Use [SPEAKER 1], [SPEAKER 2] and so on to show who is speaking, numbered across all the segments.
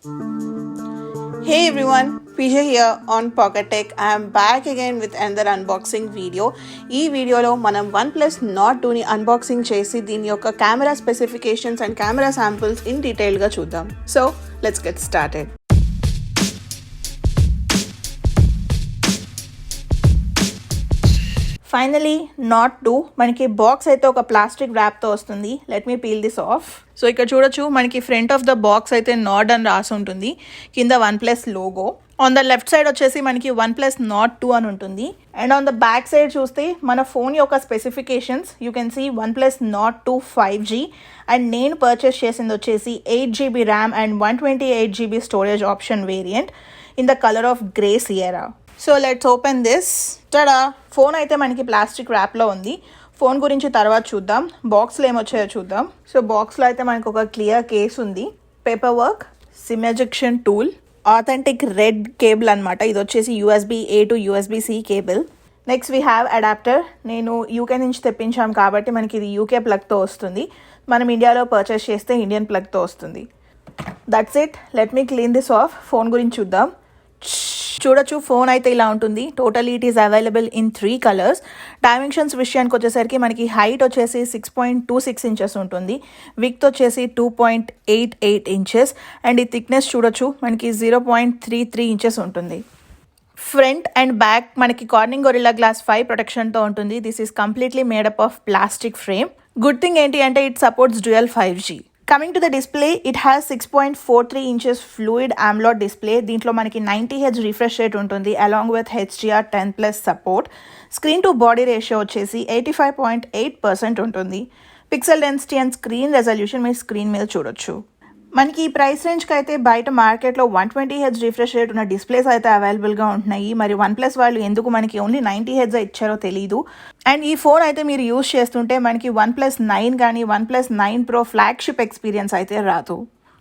[SPEAKER 1] Hey everyone, PJ here on Pocket Tech. I am back again with another unboxing video. ఈ వీడియోలో మనం OnePlus Nord 2ని unboxing చేసి దీని యొక్క camera specifications and camera samples in డీటెయిల్గా చూద్దాం. So let's get started. Finally not 2 మనకి బాక్స్ అయితే ఒక ప్లాస్టిక్ ర్యాప్తో వస్తుంది. Let me peel this of. So ఇక్కడ చూడొచ్చు, మనకి ఫ్రంట్ ఆఫ్ ద బాక్స్ అయితే నార్డ్ అని రాసి ఉంటుంది, కింద OnePlus logo. On the left side వచ్చేసి మనకి OnePlus Nord 2 అని ఉంటుంది. And on the back side చూస్తే మన ఫోన్ యొక్క specifications you can see OnePlus Nord 2 5G. And నేను పర్చేస్ చేసింది వచ్చేసి 8GB RAM and 128GB storage option variant in the colour of grey sierra. So let's open this. Tada, phone అయితే మనకి plastic ర్యాప్లో ఉంది. Phone గురించి తర్వాత చూద్దాం. బాక్స్లో ఏమొచ్చాయో చూద్దాం. సో బాక్స్లో అయితే మనకు ఒక క్లియర్ కేస్ ఉంది, paper work, SIM ejection tool, authentic red cable అనమాట. ఇది వచ్చేసి USB-A to USB-C cable. Next we have adapter. నేను యూకే నుంచి తెప్పించాం కాబట్టి మనకి ఇది యూకే ప్లగ్తో వస్తుంది. మనం ఇండియాలో పర్చేస్ చేస్తే ఇండియన్ ప్లగ్తో వస్తుంది. That's it. Let me clean this of. Phone గురించి చూద్దాం. చూడొచ్చు, ఫోన్ అయితే ఇలా ఉంటుంది. Totally it is available in 3 colours. Dimensions విషయానికి వచ్చేసరికి మనకి హైట్ వచ్చేసి 6.26 ఇంచెస్ ఉంటుంది, విడ్త్ వచ్చేసి 2.88 ఇంచెస్, అండ్ ఈ థిక్నెస్ చూడొచ్చు మనకి 0.33 ఇంచెస్ ఉంటుంది. ఫ్రంట్ అండ్ బ్యాక్ మనకి కార్నింగ్ గొరిల్లా గ్లాస్ 5 ప్రొటెక్షన్తో ఉంటుంది. This is completely made up of plastic frame. Good thing ఏంటి అంటే it supports dual 5G. Coming to the display, it has 6.43 inches fluid AMOLED display. దీంట్లో మనకి 90Hz refresh rate ఉంటుంది along with HDR10+ support. Screen to body ratio వచ్చేసి 85.8% ఉంటుంది. Pixel density and screen resolution మీరు screen మీద చూడొచ్చు. మనకి ఈ ప్రైస్ రేంజ్కి అయితే బయట మార్కెట్లో 120Hz రిఫ్రెష్ రేట్ ఉన్న డిస్ప్లేస్ అయితే అవైలబుల్గా ఉంటున్నాయి. మరి OnePlus వాళ్ళు ఎందుకు మనకి ఓన్లీ 90Hz ఇచ్చారో తెలీదు. అండ్ ఈ ఫోన్ అయితే మీరు యూజ్ చేస్తుంటే మనకి OnePlus 9 కానీ OnePlus 9 Pro ఫ్లాగ్షిప్ ఎక్స్పీరియన్స్ అయితే రాదు.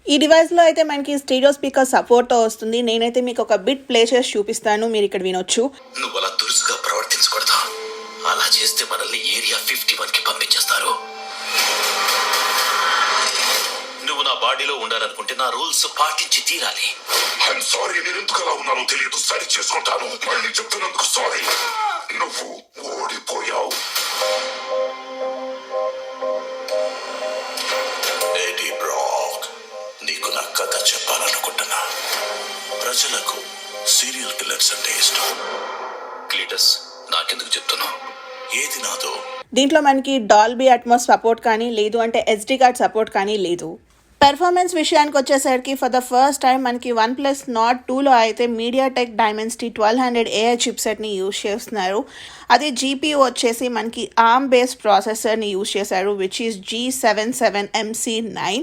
[SPEAKER 1] ఈ డివైస్లో అయితే మనకి స్టీరియో స్పీకర్ సపోర్ట్తో వస్తుంది. నేనైతే మీకు ఒక బిట్ ప్లే చేసి చూపిస్తాను, మీరు ఇక్కడ వినొచ్చు.
[SPEAKER 2] నువ్వు అలా దురుసుగా ప్రవర్తించకూడదు. అలా చేస్తే మనల్ని ఏరియా 51కి పంపించేస్తారు. నువ్వు నా బాడీలో ఉండాలనుకుంటే నా రూల్స్ పాటించి తీరాలి. ఐఎమ్ సారీ, నేను ఎందుకు అలా ఉన్నానో తెలియదు, సరి చేసుకుంటాను. మళ్ళీ చెప్తున్నందుకు సారీ. నువ్వు ఓడిపోయావు. ఎడీ బ్రాక్, నీకు నా కథ చెప్పాలనుకుంటున్నా. ప్రజలకు సీరియల్ కిల్లర్స్ అంటే ఇష్టం. క్లీటస్, నాకెందుకు చెప్తున్నావు? ఏది నాదో.
[SPEAKER 1] దీంట్లో మనకి డాల్బీ అట్మాస్ సపోర్ట్ కానీ లేదు అంటే SD కార్డ్ సపోర్ట్ కానీ లేదు. పెర్ఫార్మెన్స్ విషయానికి వచ్చేసరికి ఫర్ ద ఫస్ట్ టైం మనకి OnePlus Nord 2లో అయితే MediaTek Dimensity 1200 AI చిప్సెట్ని యూజ్ చేస్తున్నారు. అదే GPU వచ్చేసి మనకి ARM బేస్డ్ ప్రాసెసర్ని యూజ్ చేశారు, విచ్ ఈస్ G77MC9.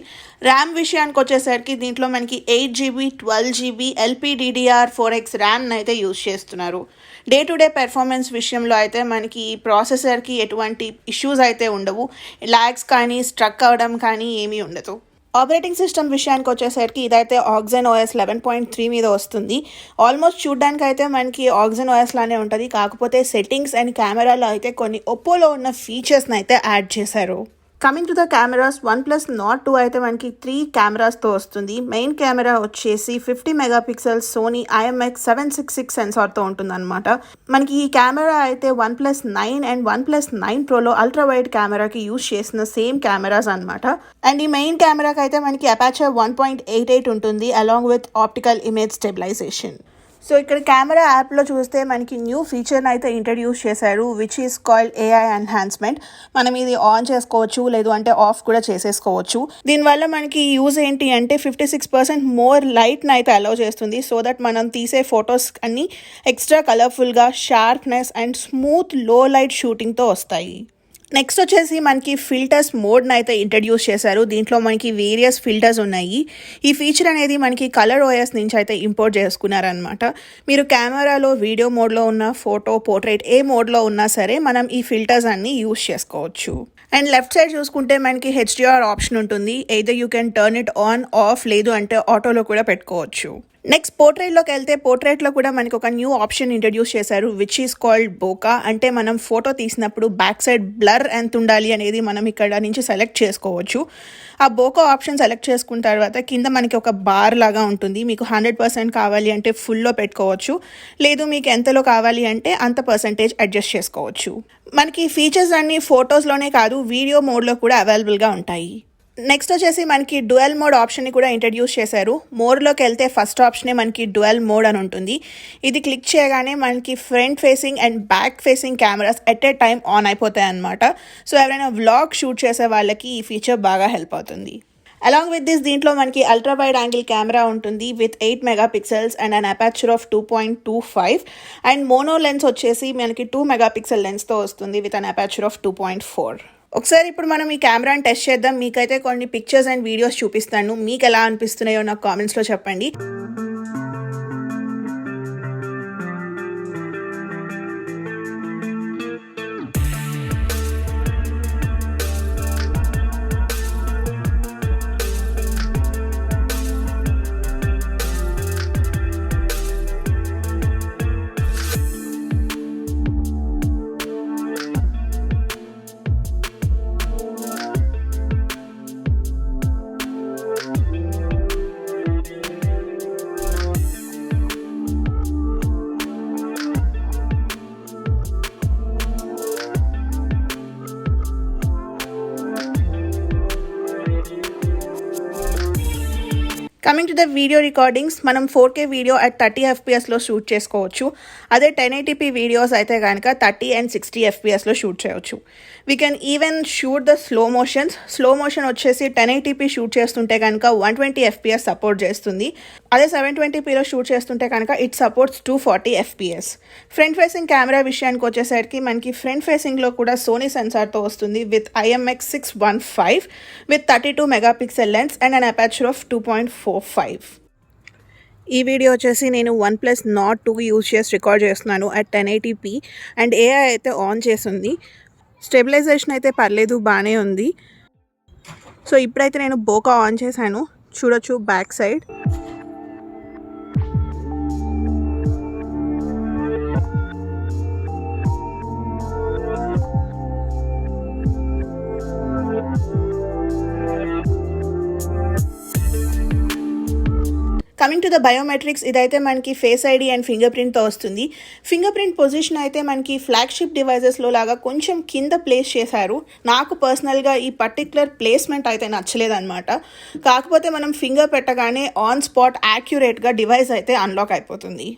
[SPEAKER 1] ర్యామ్ విషయానికి వచ్చేసరికి దీంట్లో మనకి 8GB 12GB LPDDR4X ర్యామ్ని అయితే యూజ్ చేస్తున్నారు. డే టు డే పెర్ఫార్మెన్స్ విషయంలో అయితే మనకి ఈ ప్రాసెసర్కి ఎటువంటి ఇష్యూస్ అయితే ఉండవు. ల్యాగ్స్ కానీ స్ట్రక్ అవ్వడం కానీ ఏమీ ఉండదు. ఆపరేటింగ్ సిస్టమ్ విషయానికి వచ్చేసరికి ఇదైతే Oxygen OS 11.3 మీద వస్తుంది. ఆల్మోస్ట్ చూడడానికి అయితే మనకి Oxygen OS లానే ఉంటుంది, కాకపోతే సెట్టింగ్స్ అండ్ కెమెరాలో అయితే కొన్ని ఒప్పోలో ఉన్న ఫీచర్స్ని అయితే యాడ్ చేశారు. Coming to the cameras, OnePlus Nord 2 అయితే మనకి 3 కెమెరాస్తో వస్తుంది. మెయిన్ కెమెరా వచ్చేసి 50 మెగాపిక్సెల్స్ సోనీ IMX766 సెన్సార్తో ఉంటుందన్నమాట. మనకి ఈ కెమెరా అయితే OnePlus 9 అండ్ OnePlus 9 Proలో అల్ట్రా వైడ్ కెమెరాకి యూజ్ చేసిన సేమ్ కెమెరాస్ అనమాట. అండ్ ఈ మెయిన్ కెమెరాకి అయితే మనకి అపాచర్ 1.88 ఉంటుంది along with optical image stabilisation. So ఇక్కడ కెమెరా యాప్లో చూస్తే మనకి న్యూ ఫీచర్ని అయితే ఇంట్రడ్యూస్ చేశారు, which is called AI enhancement. మనం ఇది ఆన్ చేసుకోవచ్చు, లేదు అంటే ఆఫ్ కూడా చేసేసుకోవచ్చు. దీనివల్ల మనకి యూజ్ ఏంటి అంటే 56% మోర్ లైట్ని అయితే అలౌ చేస్తుంది, సో దట్ మనం తీసే ఫొటోస్ అన్నీ ఎక్స్ట్రా కలర్ఫుల్గా, షార్ప్నెస్ అండ్ స్మూత్ లో లైట్ షూటింగ్తో వస్తాయి. నెక్స్ట్ వచ్చేసి మనకి ఫిల్టర్స్ మోడ్ని అయితే ఇంట్రడ్యూస్ చేశారు. దీంట్లో మనకి వేరియస్ ఫిల్టర్స్ ఉన్నాయి. ఈ ఫీచర్ అనేది మనకి కలర్ OS నుంచి అయితే ఇంపోర్ట్ చేసుకున్నారనమాట. మీరు కెమెరాలో వీడియో మోడ్లో ఉన్న ఫోటో, పోర్ట్రేట్ ఏ మోడ్లో ఉన్నా సరే మనం ఈ ఫిల్టర్స్ అన్ని యూజ్ చేసుకోవచ్చు. అండ్ లెఫ్ట్ సైడ్ చూసుకుంటే మనకి HDR ఆప్షన్ ఉంటుంది. Either you can turn it on, of, లేదు అంటే ఆటోలో కూడా పెట్టుకోవచ్చు. నెక్స్ట్ పోర్ట్రేట్లోకి వెళ్తే పోర్ట్రేట్లో కూడా మనకి ఒక న్యూ ఆప్షన్ ఇంట్రడ్యూస్ చేశారు విచ్ ఈస్ కాల్డ్ బోకా. అంటే మనం ఫోటో తీసినప్పుడు బ్యాక్ సైడ్ బ్లర్ ఎంత ఉండాలి అనేది మనం ఇక్కడ నుంచి సెలెక్ట్ చేసుకోవచ్చు. ఆ బోకా ఆప్షన్ సెలెక్ట్ చేసుకున్న తర్వాత కింద మనకి ఒక బార్ లాగా ఉంటుంది. మీకు 100% కావాలి అంటే ఫుల్లో పెట్టుకోవచ్చు, లేదు మీకు ఎంతలో కావాలి అంటే అంత పర్సంటేజ్ అడ్జస్ట్ చేసుకోవచ్చు. మనకి ఫీచర్స్ అన్నీ ఫొటోస్లోనే కాదు వీడియో మోడ్లో కూడా అవైలబుల్గా ఉంటాయి. నెక్స్ట్ వచ్చేసి మనకి డ్యుయల్ మోడ్ ఆప్షన్ని కూడా ఇంట్రడ్యూస్ చేశారు. మోడ్లోకి వెళ్తే ఫస్ట్ ఆప్షనే మనకి డ్యుయల్ మోడ్ అని ఉంటుంది. ఇది క్లిక్ చేయగానే మనకి front facing and back facing cameras at a time on అయిపోతాయి అన్నమాట. సో ఎవరైనా వ్లాగ్ షూట్ చేసే వాళ్ళకి ఈ ఫీచర్ బాగా హెల్ప్ అవుతుంది. అలాంగ్ విత్ దిస్ దీంట్లో మనకి అల్ట్రా వైడ్ యాంగిల్ కెమెరా ఉంటుంది with 8 megapixels and an aperture of 2.25 and mono lens వచ్చేసి మనకి 2 మెగాపిక్సెల్ లెన్స్తో వస్తుంది విత్ అన్ అపాచర్ ఆఫ్ 2.4. ఒకసారి ఇప్పుడు మనం ఈ కెమెరాని టెస్ట్ చేద్దాం. మీకైతే కొన్ని పిక్చర్స్ అండ్ వీడియోస్ చూపిస్తాను. మీకు ఎలా అనిపిస్తున్నాయో నాకు కామెంట్స్లో చెప్పండి. Coming to the video recordings, మనం 4K వీడియో అట్ 30 FPSలో షూట్ చేసుకోవచ్చు. అదే 1080p వీడియోస్ అయితే కనుక 30 and 60 FPSలో షూట్ చేయవచ్చు. We can even shoot the slow motion వచ్చేసి 1080p షూట్ చేస్తుంటే కనుక 120 FPS సపోర్ట్ చేస్తుంది. అదే 720pలో షూట్ చేస్తుంటే కనుక it supports 240 FPS. Front facing camera విషయానికి వచ్చేసరికి మనకి ఫ్రంట్ ఫేసింగ్లో కూడా సోనీ సెన్సార్తో వస్తుంది with IMX615 with 32 megapixel lens and an aperture of 2.45. ఈ వీడియో వచ్చేసి నేను OnePlus Nord 2 యూజ్ చేసి రికార్డ్ చేస్తున్నాను అట్ 1080p అండ్ AI అయితే ఆన్ చేసింది. స్టెబిలైజేషన్ అయితే పర్లేదు, బాగానే ఉంది. సో ఇప్పుడైతే నేను బోకా ఆన్ చేశాను, చూడొచ్చు back side. Coming to the biometrics, ఇదైతే మనకి ఫేస్ ఐడి అండ్ ఫింగర్ ప్రింట్తో వస్తుంది. ఫింగర్ ప్రింట్ పొజిషన్ అయితే మనకి ఫ్లాగ్షిప్ డివైజెస్లో లాగా కొంచెం కింద ప్లేస్ చేశారు. నాకు పర్సనల్గా ఈ పర్టిక్యులర్ ప్లేస్మెంట్ అయితే నచ్చలేదన్నమాట. కాకపోతే మనం ఫింగర్ పెట్టగానే ఆన్ స్పాట్ యాక్యురేట్గా డివైస్ అయితే అన్లాక్ అయిపోతుంది.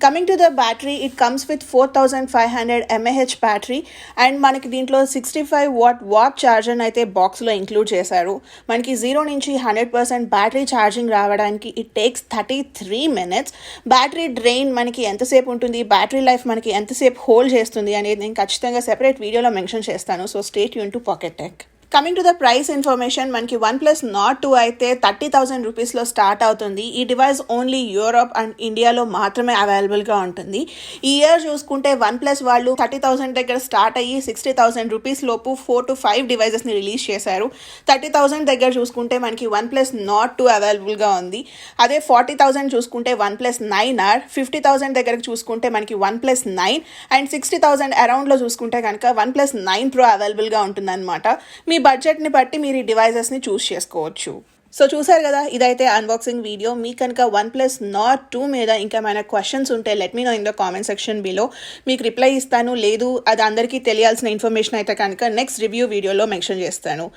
[SPEAKER 1] Coming to the battery, it comes with 4500 mAh battery and మనకి దీంట్లో 65 వాట్ ఛార్జర్ అయితే బాక్స్లో ఇంక్లూడ్ చేశారు. మనకి 0 నుంచి 100% బ్యాటరీ ఛార్జింగ్ రావడానికి it takes 33 minutes. Battery drain మనకి ఎంతసేపు ఉంటుంది, బ్యాటరీ లైఫ్ మనకి ఎంతసేపు హోల్డ్ చేస్తుంది అనేది నేను ఖచ్చితంగా సెపరేట్ వీడియోలో మెన్షన్ చేస్తాను. So stay tune to Pocket tech. Coming to the price information, మనకి OnePlus Nord 2 అయితే 30,000 రూపీస్లో స్టార్ట్ అవుతుంది. ఈ డివైస్ ఓన్లీ యూరోప్ అండ్ ఇండియాలో మాత్రమే అవైలబుల్గా ఉంటుంది. ఈ ఇయర్ చూసుకుంటే OnePlus వాళ్ళు 30,000 దగ్గర స్టార్ట్ అయ్యి 60,000 రూపీస్ లోపు 4 to 5 డివైజెస్ని రిలీజ్ చేశారు. 30,000 దగ్గర చూసుకుంటే మనకి OnePlus Nord 2 అవైలబుల్గా ఉంది. అదే 40,000 చూసుకుంటే OnePlus 9R, 50,000 దగ్గర చూసుకుంటే మనకి OnePlus 9 అండ్ 60,000 అరౌండ్లో చూసుకుంటే కనుక OnePlus 9 Pro అవైలబుల్గా ఉంటుందన్నమాట. మీ బడ్జెట్ని బట్టి మీరు ఈ డివైజెస్ని చూస్ చేసుకోవచ్చు. సో చూసారు కదా, ఇదైతే అన్బాక్సింగ్ వీడియో. మీకు కనుక OnePlus Nord 2 మీద ఇంకా ఏమైనా క్వశ్చన్స్ ఉంటే let me know in the comment section below. మీకు రిప్లై ఇస్తాను, లేదు అది అందరికీ తెలియాల్సిన ఇన్ఫర్మేషన్ అయితే కనుక నెక్స్ట్ రివ్యూ వీడియోలో మెన్షన్ చేస్తాను.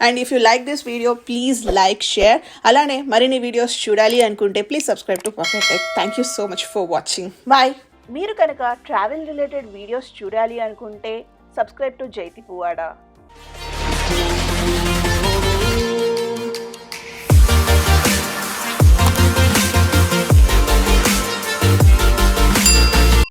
[SPEAKER 1] And if you like this video please like, share. అలానే మరిన్ని వీడియోస్ చూడాలి అనుకుంటే please subscribe to Pocket Tech. Thank you so much for watching. Bye. మీరు కనుక ట్రావెల్ రిలేటెడ్ వీడియోస్ చూడాలి అనుకుంటే సబ్స్క్రైబ్ టు జైతి పువాడా.